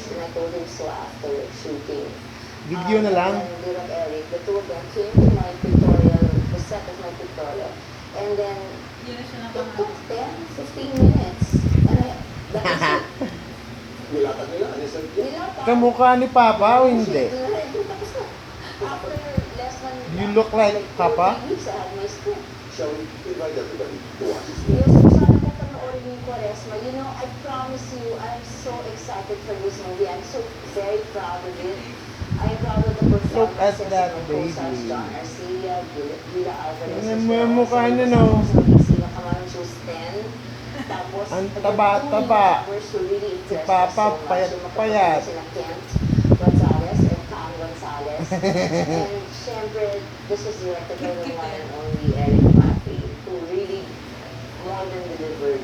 years, and I told him so after shooting. Video na lang. And Direk Eric, the two of them came to my pictorial, the set of my pictorial, and then Yun na siya it nakaka- took 10, 15 minutes. And that was it. Nilatag nila, anisan niya. Nilapag. Kamukha ni Papa o hindi? Tapos na. After less than You look like 2 Papa? 3 weeks, I had my script. Shall we invite everybody to watch this movie? Yes, sana po panoorin yung Quaresma. You know, I promise you, I'm so excited for this movie. I'm so very proud of it. I'm proud of the Look at performances that of my co-stars, baby. John Arcilla, Gila Alvarez. Tingnan as mo well. yung mukha So, niya, kasama no? ko sa Opisina Camarón Shows 10. Tapos, Ang the taba-taba. two members who really impressed Papa, us so much. payat-payat. Yung magkapatid sila Kent Gonzalez and Cam Gonzalez. And syempre, this was directed by the one and only Eric Maffei, who really more than delivered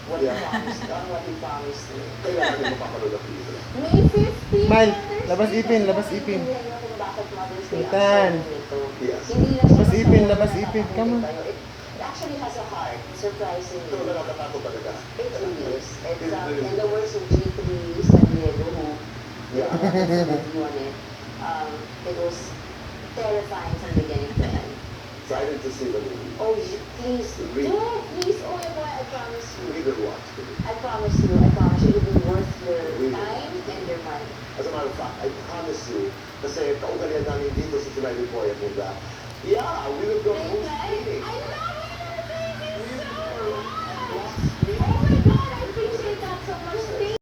what he Yeah. promised on what he promised me. Kailangan din mapapanood ang pelikula. May 15 Smile. Mother's Labas Day. ipin, Kasi labas kung ipin. hindi niyo kung bakit Mother's Day ang Itan. song nito. Yes. Hindi lang siya Labas basta ipin, wala labas na ipin. nakakita Come on. tayo. It actually has a heart, surprisingly. Pero nakakatakot talaga. It really is. It's, in the words of G3 San Diego, who Yeah. review on it, it was terrifying from beginning to end. Excited to see the movie. Oh, please, Really? do, please, oh my boy, I promise We you. will watch the movie. I promise you, it will be worth your Really? time and your money. As a matter of fact, I promise you, kasi kaugalian namin dito sa Tonight Boy at Muda, yeah, we will go Right? movie I screening. love it, baby, so much. Me